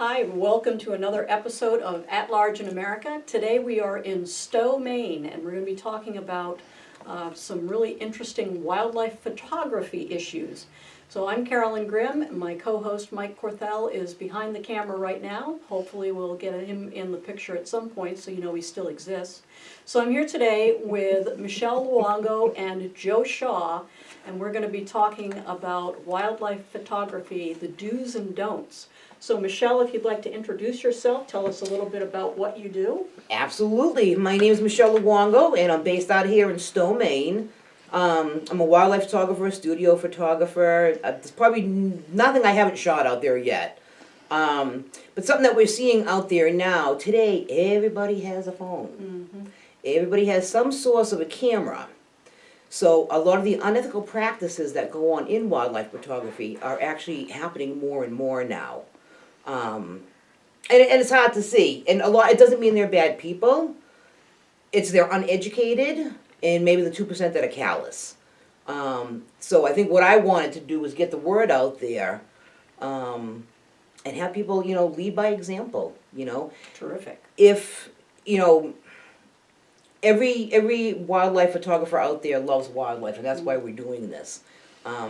Hi, welcome to another episode of At Large in America. Today we are in Stowe, Maine, and we're going to be talking about some really interesting wildlife photography issues. So I'm Carolyn Grimm, and my co-host Mike.Corthell is behind the camera right now. Hopefully we'll get him in the picture at some point so you know he still exists. So I'm here today with Michele Luongo and Joe Shaw, and we're going to be talking about wildlife photography, the do's and don'ts. So Michele, if you'd like to introduce yourself, tell us a little bit about what you do. Absolutely. My name is Michele Luongo, and I'm based out here in Stowe, Maine. I'm a wildlife photographer, studio photographer. There's probably nothing I haven't shot out there yet. But something that we're seeing out there now, today, everybody has a phone. Mm-hmm. Everybody has some source of a camera. So a lot of the unethical practices that go on in wildlife photography are actually happening more and more now. And it's hard to see. And it doesn't mean they're bad people. It's they're uneducated and maybe the 2% that are callous. So I think what I wanted to do was get the word out there and have people, lead by example, Terrific. If, every wildlife photographer out there loves wildlife, and that's why we're doing this.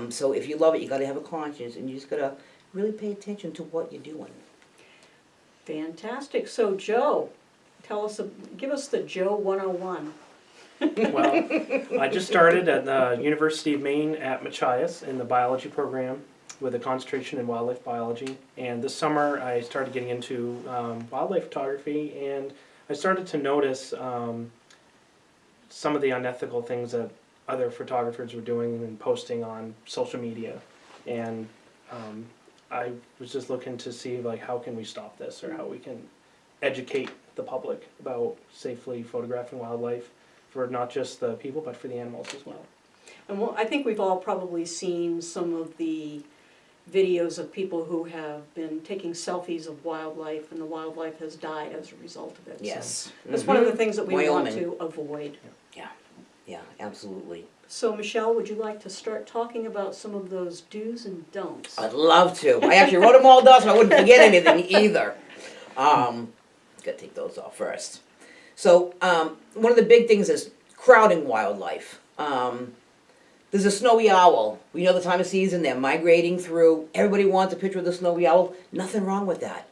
So if you love it, you got to have a conscience, and you just got to really pay attention to what you're doing. Fantastic. So Joe, give us the Joe 101. Well, I just started at the University of Maine at Michele in the biology program with a concentration in wildlife biology. And this summer I started getting into wildlife photography, and I started to notice some of the unethical things that other photographers were doing and posting on social media. And I was just looking to see how can we stop this, or how we can educate the public about safely photographing wildlife for not just the people but for the animals as well. And I think we've all probably seen some of the videos of people who have been taking selfies of wildlife, and the wildlife has died as a result of it. Yes. So that's one of the things that we want Wyoming. to avoid. Yeah, absolutely. So Michele, would you like to start talking about some of those do's and don'ts? I'd love to. I actually wrote them all down so I wouldn't forget anything either. Gotta take those off first. So, one of the big things is crowding wildlife. There's a snowy owl. We know the time of season, they're migrating through. Everybody wants a picture of the snowy owl. Nothing wrong with that.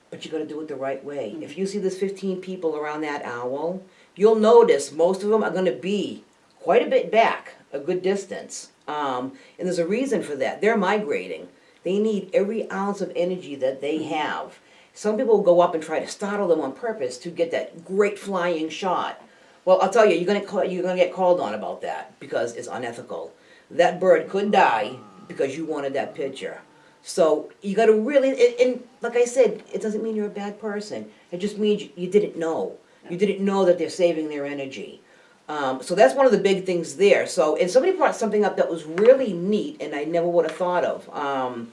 But you gotta do it the right way. Mm-hmm. If you see there's 15 people around that owl, you'll notice most of them are gonna be quite a bit back, a good distance. And there's a reason for that. They're migrating. They need every ounce of energy that they have. Some people go up and try to startle them on purpose to get that great flying shot. Well, I'll tell you, you're gonna get called on about that because it's unethical. That bird could die because you wanted that picture. So you gotta really, and like I said, it doesn't mean you're a bad person. It just means you didn't know. You didn't know that they're saving their energy. So that's one of the big things there. So, and somebody brought something up that was really neat, and I never would have thought of.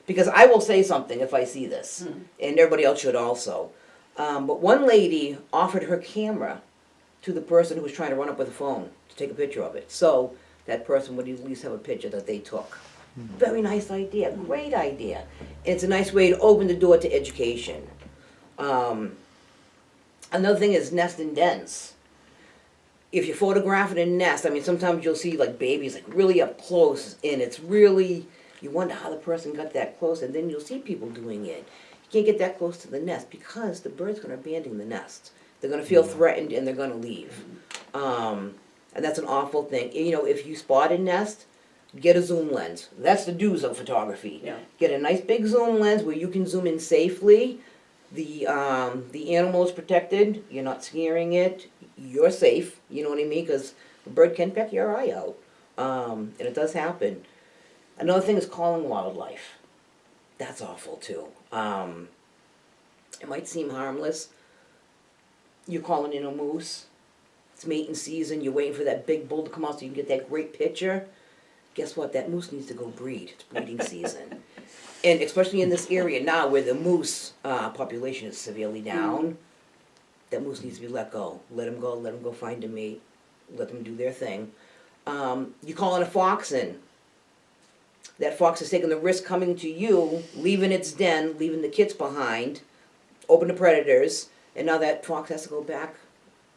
Because I will say something if I see this, and everybody else should also. But one lady offered her camera to the person who was trying to run up with a phone to take a picture of it. So that person would at least have a picture that they took. Very nice idea, great idea. And it's a nice way to open the door to education. Another thing is nest and dens. If you photograph in a nest, sometimes you'll see babies really up close, and it's really, you wonder how the person got that close, and then you'll see people doing it. You can't get that close to the nest because the bird's going to abandon the nest. They're going to feel threatened and they're going to leave. And that's an awful thing. If you spot a nest, get a zoom lens. That's the do's of photography. Yeah. Get a nice big zoom lens where you can zoom in safely. The animal is protected. You're not scaring it. You're safe. You know what I mean? Because a bird can peck your eye out. And it does happen. Another thing is calling wildlife. That's awful too. It might seem harmless. You're calling in a moose. It's mating season. You're waiting for that big bull to come out so you can get that great picture. Guess what? That moose needs to go breed. It's breeding season. And especially in this area now where the moose population is severely down, that moose needs to be let go. Let them go find a mate. Let them do their thing. You calling a fox in. that fox is taking the risk coming to you, leaving its den, leaving the kits behind, open to predators, and now that fox has to go back,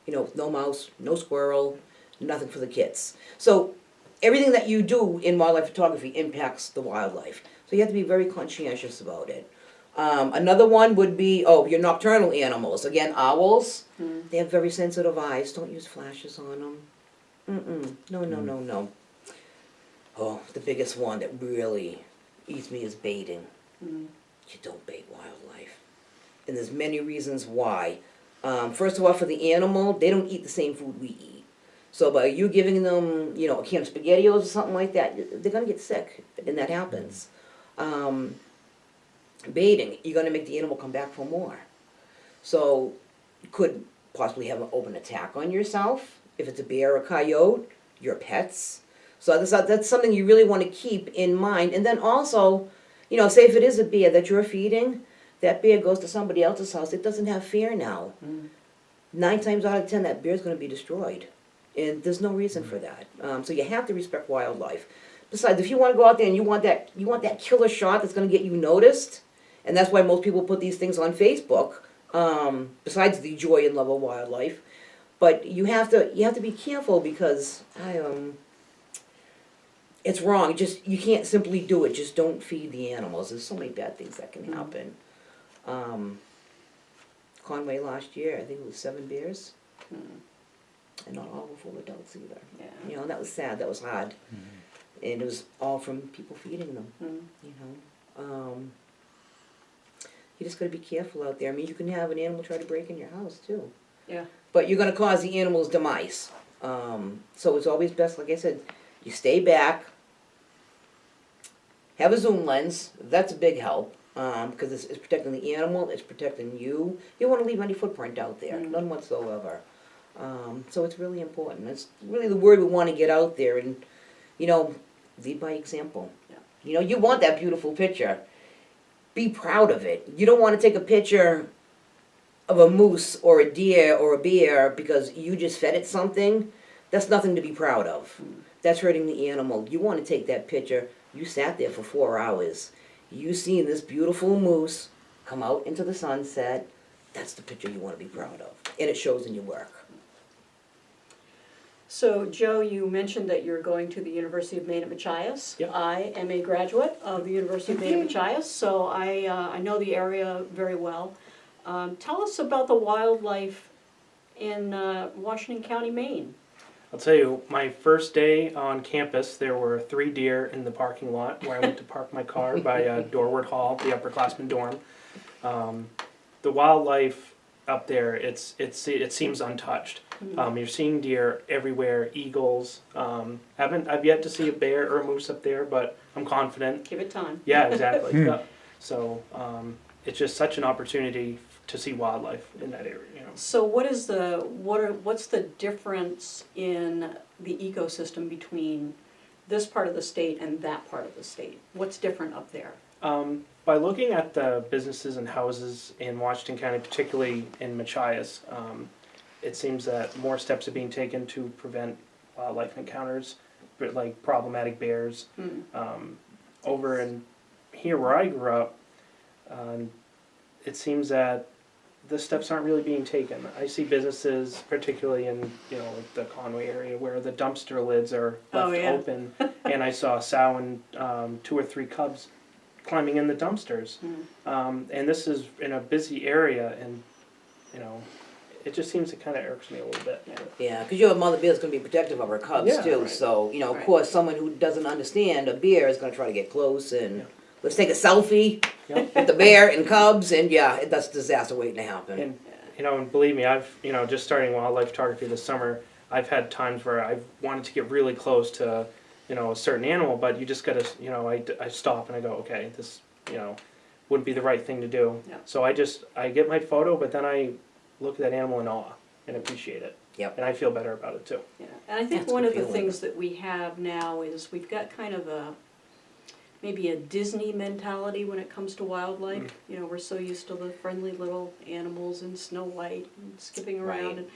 no mouse, no squirrel, nothing for the kits. So everything that you do in wildlife photography impacts the wildlife. So you have to be very conscientious about it. Another one would be, your nocturnal animals. Again, owls, they have very sensitive eyes. Don't use flashes on them. No. Oh, the biggest one that really eats me is baiting. You don't bait wildlife. And there's many reasons why. First of all, for the animal, they don't eat the same food we eat. So by you giving them, a can of SpaghettiOs or something like that, they're gonna get sick, and that happens. Baiting, you're gonna make the animal come back for more. So you could possibly have an open attack on yourself. If it's a bear or a coyote, your pets. So that's something you really want to keep in mind. And then also, say if it is a bear that you're feeding, that bear goes to somebody else's house, it doesn't have fear now. 9 times out of 10, that bear's going to be destroyed. And there's no reason for that. So you have to respect wildlife. Besides, if you want to go out there and you want that killer shot that's going to get you noticed, and that's why most people put these things on Facebook, besides the joy and love of wildlife. But you have to be careful because it's wrong. You can't simply do it. Just don't feed the animals. There's so many bad things that can happen. Conway last year, I think it was 7 bears. And not all were full adults either. Yeah. That was sad. That was hard. And it was all from people feeding them. You just got to be careful out there. I mean, you can have an animal try to break in your house too. Yeah. But you're going to cause the animal's demise. So it's always best, like I said, you stay back, have a zoom lens. That's a big help because it's protecting the animal, it's protecting you. You don't want to leave any footprint out there, none whatsoever. So it's really important. It's really the word we want to get out there and, lead by example. Yeah. You want that beautiful picture. Be proud of it. You don't want to take a picture of a moose or a deer or a bear because you just fed it something. That's nothing to be proud of. That's hurting the animal. You want to take that picture. You sat there for 4 hours. You seen this beautiful moose come out into the sunset. That's the picture you want to be proud of. And it shows in your work. So, Joe, you mentioned that you're going to the University of Maine at Machias. Yep. I am a graduate of the University of Maine at Machias, so I know the area very well. Tell us about the wildlife in Washington County, Maine. I'll tell you, my first day on campus, there were 3 deer in the parking lot where I went to park my car by Dorward Hall, the upperclassmen dorm. The wildlife up there, it seems untouched. You're seeing deer everywhere, eagles. I've yet to see a bear or a moose up there, but I'm confident. Give it time. Yeah, exactly. Yeah. So it's just such an opportunity to see wildlife in that area. So what's the difference in the ecosystem between this part of the state and that part of the state? What's different up there? By looking at the businesses and houses in Washington County, particularly in Machias, it seems that more steps are being taken to prevent wildlife encounters, like problematic bears. Over in here where I grew up, it seems that the steps aren't really being taken. I see businesses, particularly in the Conway area, where the dumpster lids are left open, and I saw a sow and 2 or 3 cubs climbing in the dumpsters. And this is in a busy area, and it just seems it kind of irks me a little bit. Yeah, because you have a mother bear that's going to be protective of her cubs too. Right. So of Right. course, someone who doesn't understand a bear is going to try to get close and let's take a selfie with the bear and cubs, and that's a disaster waiting to happen. And believe me, I've just starting wildlife photography this summer, I've had times where I've wanted to get really close to a certain animal, but you just gotta I stop and I go, okay, this wouldn't be the right thing to do. Yeah. So I get my photo, but then I look at that animal in awe and appreciate it. Yep. And I feel better about it too. Yeah, and I think That's a one good of the feeling. things that we have now is we've got kind of maybe a Disney mentality when it comes to wildlife. We're so used to the friendly little animals and Snow White and skipping around. Right. And,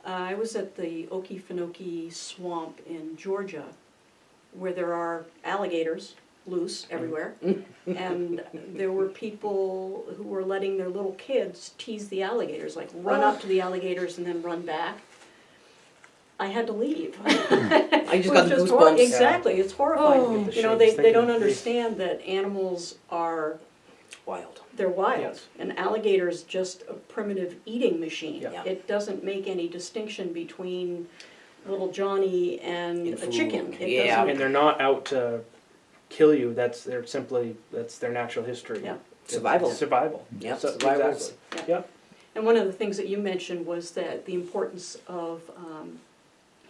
I was at the Okefenokee Swamp in Georgia, where there are alligators loose everywhere. And there were people who were letting their little kids tease the alligators, like run up to the alligators and then run back. I had to leave. I just got the goosebumps. Exactly, it's horrifying. Oh. You know, they don't understand that animals are, Wild. they're wild. Yes. An alligator's just a primitive eating machine. Yeah. It doesn't make any distinction between little Johnny and a food. chicken. It Yeah. doesn't- And they're not out to kill you. That's their natural history. Yeah. Survival. It's survival. Yep, So, survival. exactly. Yeah. Yep. And one of the things that you mentioned was that the importance of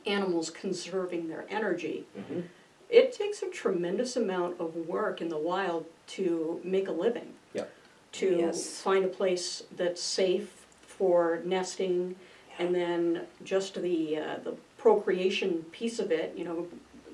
animals conserving their energy. Mhm. It takes a tremendous amount of work in the wild to make a living. Yep. To Yes. find a place that's safe for nesting, and then just the procreation piece of it, you know,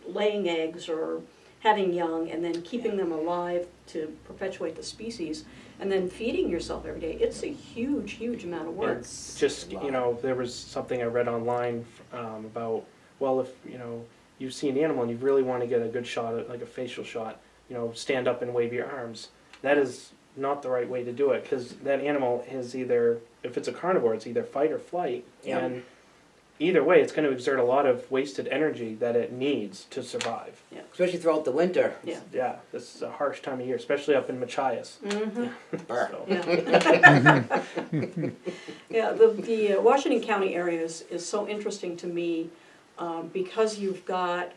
laying eggs or having young, and then keeping them alive to perpetuate the species, and then feeding yourself every day. It's a huge, huge amount of work. It's just, you know, there was something I read online about, well, if, you know, you see an animal and you really want to get a good shot, like a facial shot, you know, stand up and wave your arms. That is not the right way to do it, because that animal is either, if it's a carnivore, it's either fight or flight. Yeah. And either way, it's going to exert a lot of wasted energy that it needs to survive. Especially throughout the winter. Yeah. Yeah, this is a harsh time of year, especially up in Machias. Mm-hmm. Brr. So, Yeah. Yeah, the Washington County area is so interesting to me because you've got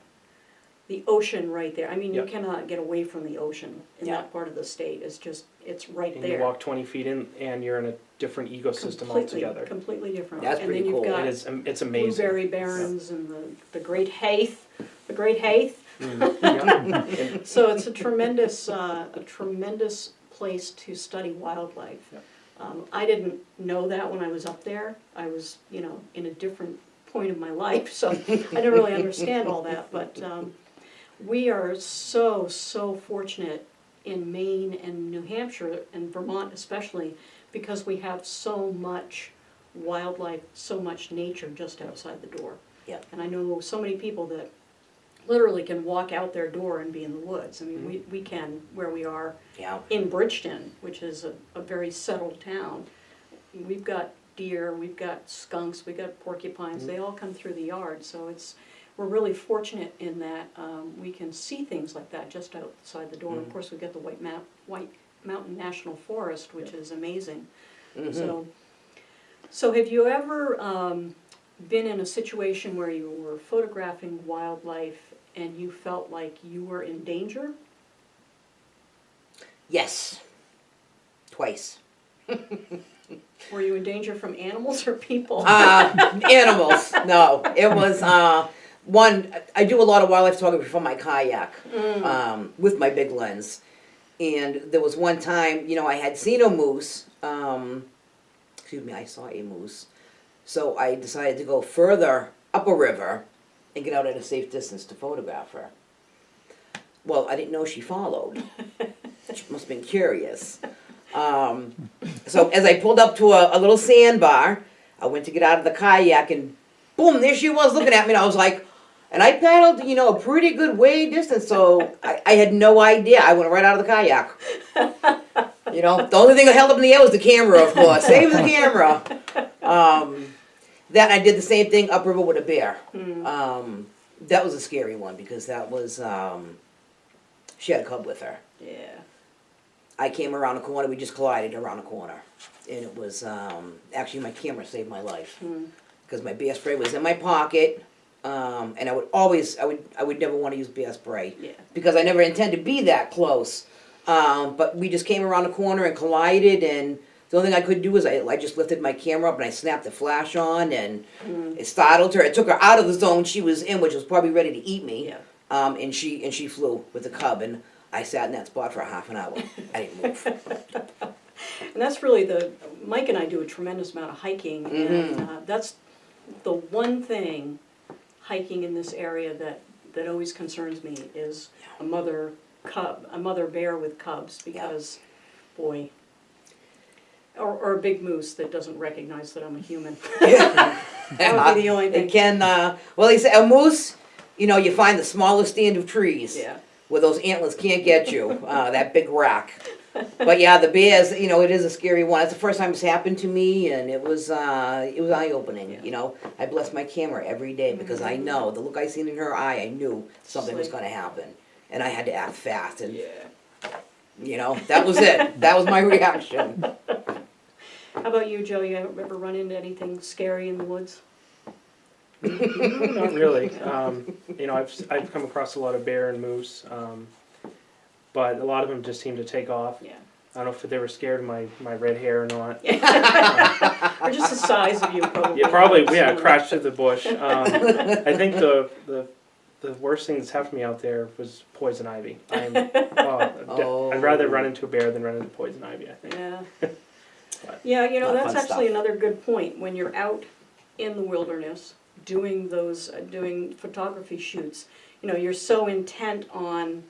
the ocean right there. I mean, you Yep. cannot get away from the ocean in Yeah. that part of the state. It's just, it's right and there. you walk 20 feet in, and you're in a different ecosystem altogether. Completely different. That's and pretty then cool. you've got It's amazing. blueberry barrens and the great haith, the great haith. Yeah. So it's a tremendous place to study wildlife. Yeah. I didn't know that when I was up there. I was, you know, in a different point of my life, so I didn't really understand all that. But we are so fortunate in Maine and New Hampshire and Vermont especially, because we have so much wildlife, so much nature just outside the door. Yeah. And I know so many people that literally can walk out their door and be in the woods. I mean, we can, where we are Yeah. in Bridgeton, which is a very settled town. We've got deer, we've got skunks, we've got porcupines, they all come through the yard, so we're really fortunate in that we can see things like that just outside the door. Of course, we've got the White Mountain National Forest, which is amazing. So have you ever been in a situation where you were photographing wildlife and you felt like you were in danger? Yes. Twice. Were you in danger from animals or people? Animals. No, it was one. I do a lot of wildlife photography from my kayak with my big lens, and there was one time, you know, I had seen a moose. I saw a moose, so I decided to go further up a river and get out at a safe distance to photograph her. Well, I didn't know she followed. She must have been curious. So as I pulled up to a little sandbar, I went to get out of the kayak, and boom, there she was looking at me, and I was like, and I paddled, you know, a pretty good way distance, so I had no idea. I went right out of the kayak. You know, the only thing I held up in the air was the camera, of course. Save the camera. That I did the same thing upriver with a bear. That was a scary one because that was, she had a cub with her. Yeah. I came around the corner, we just collided around the corner. And it was, actually my camera saved my life. Because my bear spray was in my pocket, and I would never want to use bear spray. Yeah. Because I never intended to be that close. But we just came around the corner and collided, and the only thing I could do was I just lifted my camera up and I snapped the flash on, and it startled her. It took her out of the zone she was in, which was probably ready to eat me. Yeah. And she flew with the cub, and I sat in that spot for a half an hour. I didn't move. And that's really Mike and I do a tremendous amount of hiking, and that's the one thing hiking in this area that always concerns me is a mother bear with cubs, because, boy, or a big moose that doesn't recognize that I'm a human. Yeah. That would be the only thing. It can, well, they say a moose, you know, you find the smallest stand of trees. Yeah. where those antlers can't get you, that big rack. But yeah, the bears, you know, it is a scary one. It's the first time it's happened to me, and it was eye-opening, you know. I bless my camera every day because I know, the look I seen in her eye, I knew something was gonna happen. And I had to act fast, and, you know, that was it. That was my reaction. How about you, Joe? You ever run into anything scary in the woods? Not really. You know, I've come across a lot of bear and moose, but a lot of them just seem to take off. Yeah. I don't know if they were scared of my red hair or not. Or just the size of you, probably. Yeah, probably. Yeah, crashed through the bush. I think the worst thing that's happened to me out there was poison ivy. I'd rather run into a bear than run into poison ivy, I think. Yeah. But Yeah, you know, not that's fun actually stuff. another good point. When you're out in the wilderness doing those, doing photography shoots, you know, you're so intent on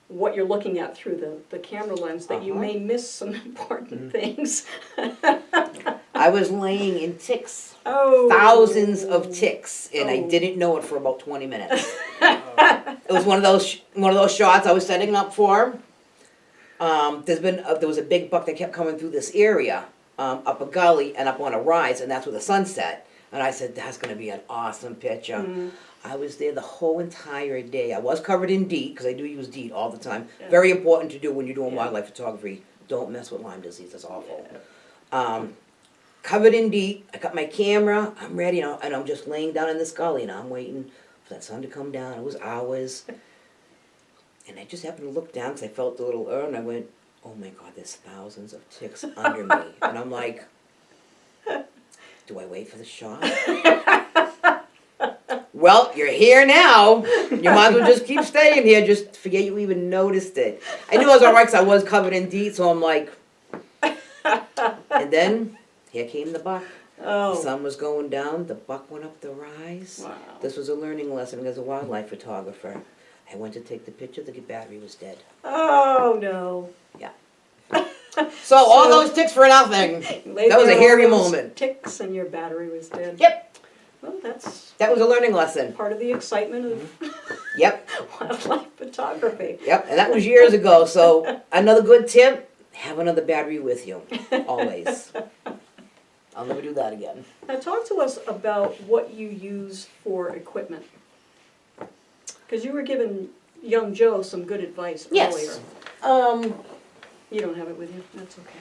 what you're looking at through the camera lens that you may miss some important things. I was laying in ticks. Oh. Thousands of ticks, and I Oh. didn't know it for about 20 minutes. It was one of those shots I was setting up for. There was a big buck that kept coming through this area, up a gully and up on a rise, and that's where the sun set. And I said, that's going to be an awesome picture. I was there the whole entire day. I was covered in DEET, because I do use DEET all the time. Yeah. Very important to do when you're doing Yeah. wildlife photography. Don't mess with Lyme disease, it's awful. Covered in DEET, I got my camera, I'm ready, and I'm just laying down in this gully, and I'm waiting for that sun to come down. It was hours. And I just happened to look down, because I felt the little and I went, oh my God, there's thousands of ticks under me. And I'm like, do I wait for the shot? Well, you're here now. You might as well just keep staying here. Just forget you even noticed it. I knew I was all right because I was covered in DEET, so I'm like... And then, here came the buck. The Oh. sun was going down. The buck went up the rise. Wow. This was a learning lesson as a wildlife photographer. I went to take the picture. The battery was dead. Oh, no. So all those ticks for nothing. Laid That was there a hairy all those moment. Ticks and your battery was dead. Yep. Well, that's That was a learning lesson. part of the excitement of Yep. wildlife photography. Yep. And that was years ago. So another good tip, have another battery with you. Always. I'll never do that again. Now talk to us about what you use for equipment. Because you were giving young Joe some good advice earlier. Yes. You don't have it with you, that's okay.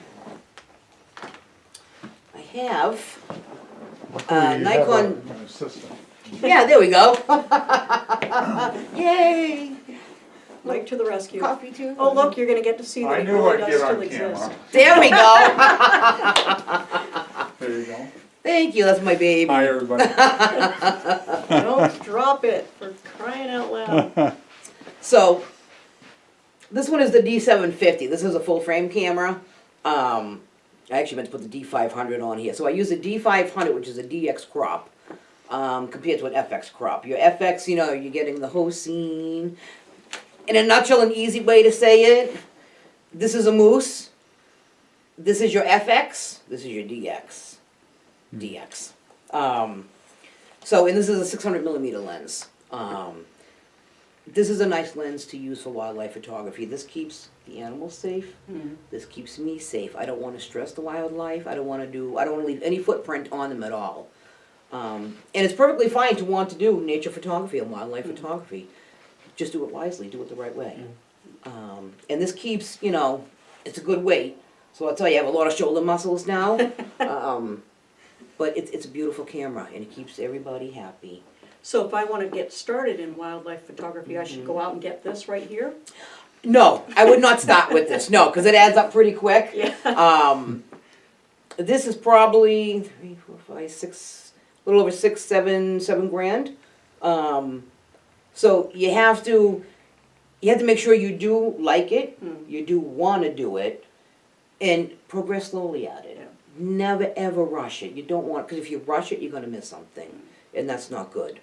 I have You have Nikon. an assistant. Yeah, there we go. Yay! Mike to the rescue. Coffee too. Oh, look, you're gonna get to see that I it knew really I'd does get still on exist. camera. There we go. There you go. Thank you. That's my baby. Hi, everybody. Don't drop it, for crying out loud. So, this one is the D750. This is a full frame camera. I actually meant to put the D500 on here. So I use a D500, which is a DX crop, compared to an FX crop. Your FX, you know, you're getting the whole scene. In a nutshell, an easy way to say it, this is a moose. This is your FX. This is your DX. DX. And this is a 600 millimeter lens. This is a nice lens to use for wildlife photography. This keeps the animals safe. This keeps me safe. I don't want to stress the wildlife. I don't want to leave any footprint on them at all. And it's perfectly fine to want to do nature photography and wildlife photography. Just do it wisely, do it the right way. And this keeps, you know, it's a good weight. So I'll tell you, I have a lot of shoulder muscles now. But it's a beautiful camera and it keeps everybody happy. So if I want to get started in wildlife photography, I should go out and get this right here? No, I would not start with this, no, because it adds up pretty quick. Yeah. This is probably 3, 4, 5, 6, a little over 6, 7 grand. So you have to make sure you do like it, you do want to do it, and progress slowly at it. Yeah. Never ever rush it. You don't want, because if you rush it, you're going to miss something, and that's not good.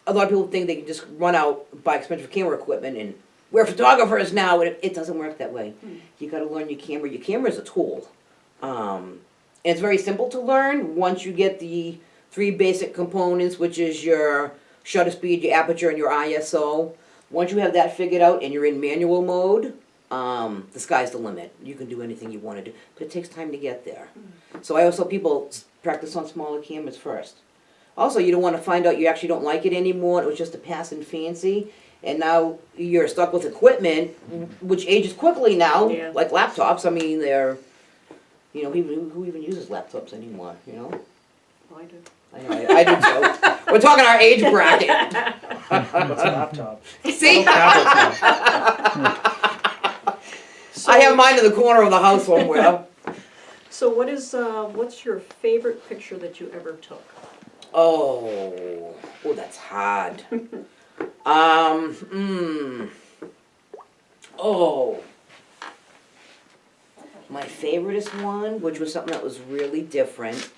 A lot of people think they can just run out, buy expensive camera equipment, and we're photographers now, and it doesn't work that way. You got to learn your camera. Your camera is a tool. And it's very simple to learn once you get the 3 basic components, which is your shutter speed, your aperture, and your ISO. Once you have that figured out and you're in manual mode, the sky's the limit. You can do anything you want to do, but it takes time to get there. So I always tell people, practice on smaller cameras first. Also, you don't want to find out you actually don't like it anymore, it was just a passing fancy, and now you're stuck with equipment, which ages quickly now, Yeah. like laptops. I mean, they're, you know, who even uses laptops anymore, you know? Oh, I do. I do too. We're talking our age bracket. What's a laptop? See? Tablets now. I have mine in the corner of the house somewhere. So what's your favorite picture that you ever took? Oh, that's hard. Oh, my favoriteest one, which was something that was really different.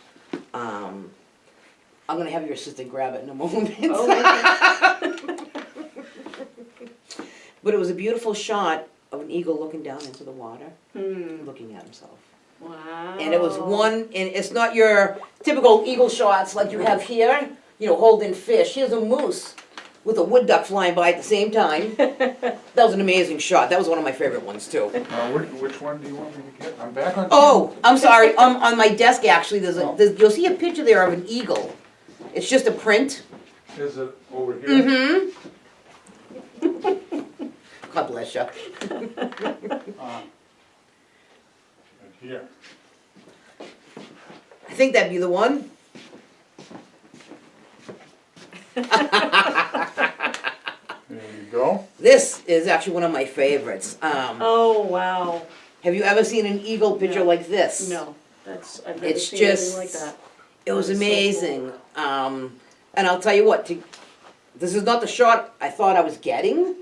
I'm gonna have your assistant grab it in a moment. Oh, But it was a beautiful shot of an eagle looking down into the water, okay. looking at himself. Wow. And it was one, and it's not your typical eagle shots like you have here, you know, holding fish. Here's a moose with a wood duck flying by at the same time. That was an amazing shot. That was one of my favorite ones too. Which one do you want me to get? I'm back on. Oh, I'm sorry. On my desk actually, you'll see a picture there of an eagle. It's just a print. Is it over here? Mm-hmm. God bless you. And here. I think that'd be the one. There you go. This is actually one of my favorites. Oh, wow. Have you ever seen an eagle picture No. like this? No, I've never It's seen just- anything like that. It was That is so amazing. And I'll tell you what, this is not the shot I thought I was getting.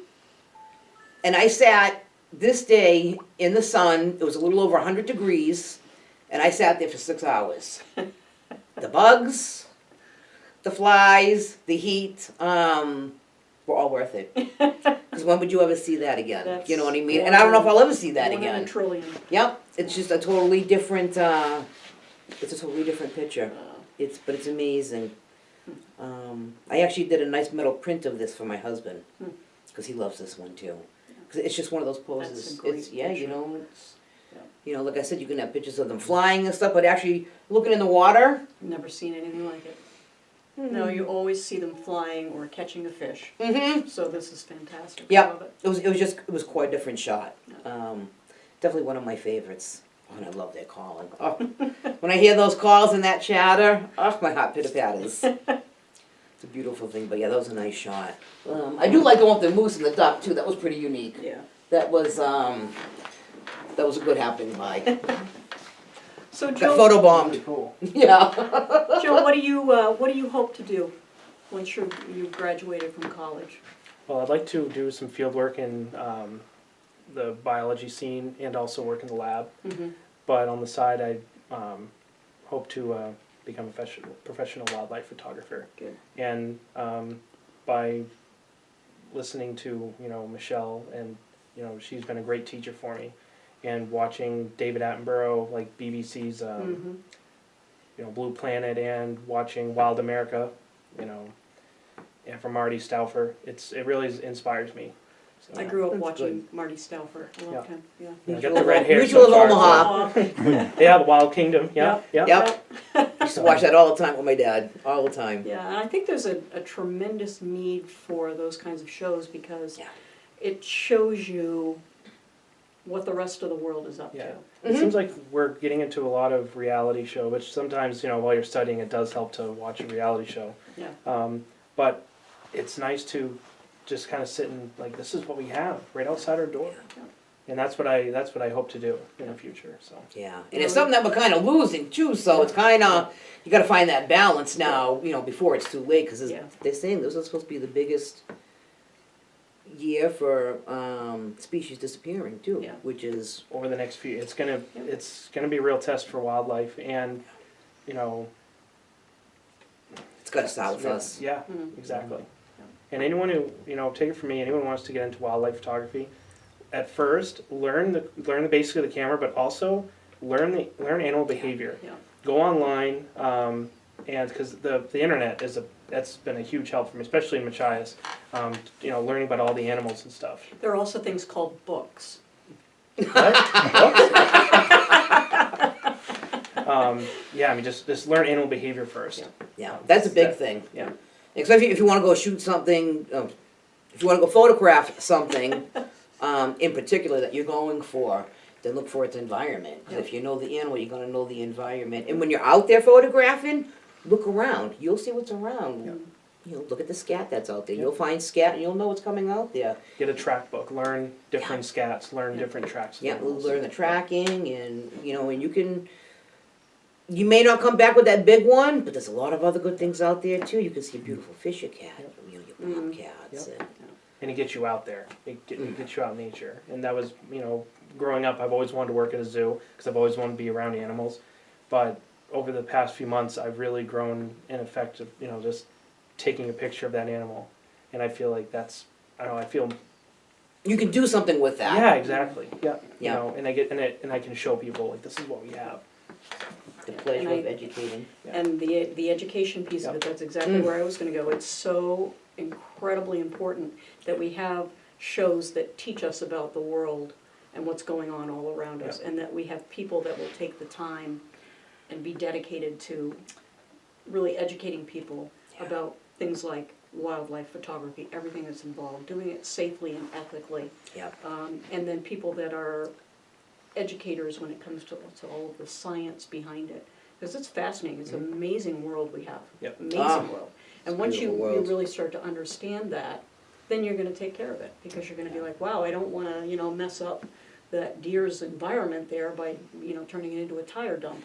And I sat this day in the sun, it was a little over 100 degrees, and I sat there for 6 hours. The bugs, the flies, the heat, were all worth it. Because when would you ever see that again? That's You know what I mean? And I don't know if I'll ever see that One in a again. trillion. Yep, it's just a totally different, it's a totally different picture. Wow. But it's amazing. I actually did a nice metal print of this for my husband, because he loves this one too. 'Cause it's just one of those poses. That's a great It's, yeah, you picture. know, it's, Yeah. you know, like I said, you can have pictures of them flying and stuff, but actually looking in the water. Never seen anything like it. No, you always see them flying or catching a fish. Mm-hmm. So this is fantastic. I Yeah. love it. It was quite a different shot. Definitely one of my favorites. Oh, and I love their calling. Oh, when I hear those calls and that chatter, oh, my heart pitter-patters. It's a beautiful thing, but yeah, that was a nice shot. I do like the one with the moose and the duck too. That was pretty unique. Yeah. That was a good happening by. So Got Joe, photobombed. Really cool. Yeah. Joe, what do you hope to do once you've graduated from college? Well, I'd like to do some field work in the biology scene and also work in the lab. Mm-hmm. But on the side, I hope to become a professional wildlife photographer. Good. And by listening to Michele, and she's been a great teacher for me, and watching David Attenborough, like BBC's Mm-hmm. Blue Planet, and watching Wild America, and from Marty Stauffer, it really inspires me. So, I grew up That's watching Marty Stauffer. I loved him. Yeah. you got the red hair Mutual so of far. Omaha. Yeah, the Wild Kingdom. Yeah, yeah. Yep. I used to watch that all the time with my dad. All the time. Yeah, and I think there's a tremendous need for those kinds of shows because Yeah. it shows you what the rest of the world is up Yeah. to. It seems like we're getting into a lot of reality show, which sometimes, while you're studying, it does help to watch a reality show. Yeah. But it's nice to just kind of sit and this is what we have right outside our door, Yeah. and that's what I hope to do in the future. So Yeah, and it's something that we're kind of losing too. So it's kind of you got to find that balance now. Before it's too late, because Yeah. they're saying this is supposed to be the biggest year for species disappearing too, Yeah. which is over the next few, it's gonna be a real test for wildlife, and it's got to start with us. Yeah, Mhm. exactly. And anyone who, take it from me, anyone who wants to get into wildlife photography, at first learn the basics of the camera, but also learn animal behavior. Yeah. Go online, and because the internet is a that's been a huge help for me, especially in Machias. You know, learning about all the animals and stuff. There are also things called books. Yeah, I mean, just learn animal behavior first. Yeah, that's a big thing. Yeah. Especially if you want to go shoot something, if you want to go photograph something in particular that you're going for, then look for its environment. 'Cause if you know the animal, you're going to know the environment. And when you're out there photographing, look around. You'll see what's around. Yeah. You know, look at the scat that's out there. Yeah. You'll find scat and you'll know what's coming out there. Get a track book. Learn different scats. Learn different tracks. of Yeah, animals. learn the tracking and, you know, and you may not come back with that big one, but there's a lot of other good things out there too. You can see a beautiful fisher cat, you know, your bobcats. Yep. And, And it gets you out there. It gets you out in nature. And that was, you know, growing up, I've always wanted to work at a zoo because I've always wanted to be around animals. But over the past few months, I've really grown in effect of, you know, just taking a picture of that animal. And I feel like that's, I don't know, I feel, you can do something with that. yeah, exactly. Yeah. Yeah. You know, and I can show people, like, this is what we have. The pleasure And of educating. Yeah. And the education piece of it, that's exactly where I was gonna go. It's so incredibly important that we have shows that teach us about the world and what's going on all around us, and that we have people that will take the time and be dedicated to really educating people about things like wildlife photography, everything that's involved, doing it safely and ethically. Yep. And then people that are educators when it comes to all of the science behind it. Because it's fascinating, it's an amazing world we have. Yep. Amazing world. And once you beautiful world. really start to understand that, then you're gonna take care of it. Because you're gonna be like, wow, I don't wanna, you know, mess up that deer's environment there by, you know, turning it into a tire dump.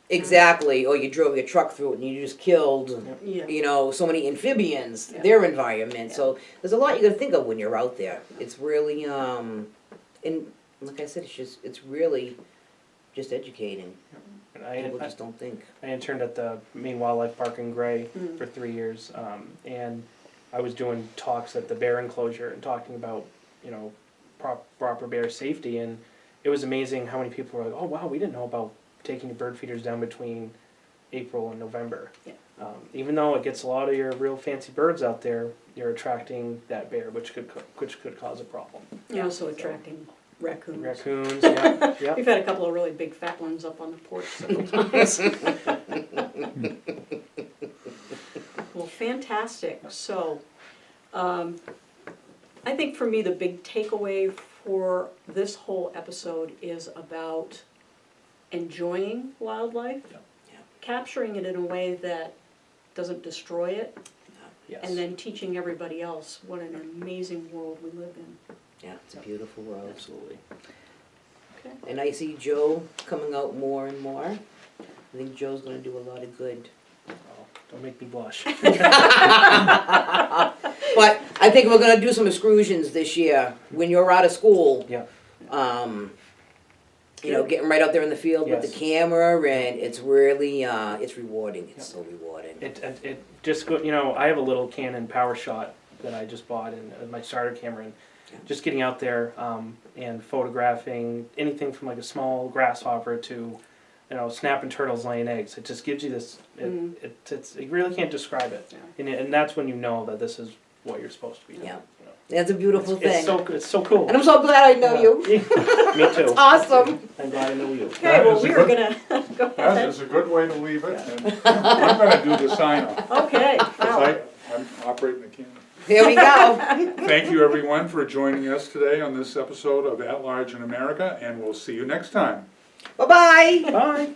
Exactly. Or you drove your truck through it and you just killed, Yeah. you know, so many amphibians, Yeah. their environment. Yeah. So there's a lot you gotta think of when you're out there. It's really, and like I said, it's really just educating. And People just don't think. I interned at the Maine Wildlife Park in Gray Mm. for 3 years, and I was doing talks at the bear enclosure and talking about, you know, proper bear safety, and it was amazing how many people were like, oh wow, we didn't know about taking bird feeders down between April and November. Yeah. Even though it gets a lot of your real fancy birds out there, you're attracting that bear, which could cause a problem. You're also attracting raccoons. Raccoons, yeah, yeah. We've had a couple of really big fat ones up on the porch several times. Well, fantastic. So, I think for me, the big takeaway for this whole episode is about enjoying wildlife, Yeah. Yeah. capturing it in a way that doesn't destroy it, Yes. and then teaching everybody else what an amazing world we live in. Yeah, it's a beautiful world. Absolutely. Okay. And I see Joe coming out more and more. I think Joe's gonna do a lot of good. Oh, don't make me blush. But I think we're gonna do some excursions this year when you're out of school. Yeah. You know, getting right out there in the field with Yes. the camera, and it's really, it's rewarding. It's so rewarding. It just go. You know, I have a little Canon PowerShot that I just bought and my starter camera, and just getting out there and photographing anything from like a small grasshopper to, you know, snapping turtles laying eggs. It just gives you this. You really can't describe it, Yeah. and that's when you know that this is what you're supposed to be doing. Yeah. You know. That's a beautiful thing. It's so cool. And I'm so glad I know you. Me too. Awesome. I'm glad I know you. Okay, That well, is a we were good- gonna, go That ahead. is a good way to leave it, and I'm gonna do the sign off. Okay, 'Cause wow. I'm operating the camera. Here we go. Thank you, everyone, for joining us today on this episode of At Large in America, and we'll see you next time. Bye-bye. Bye.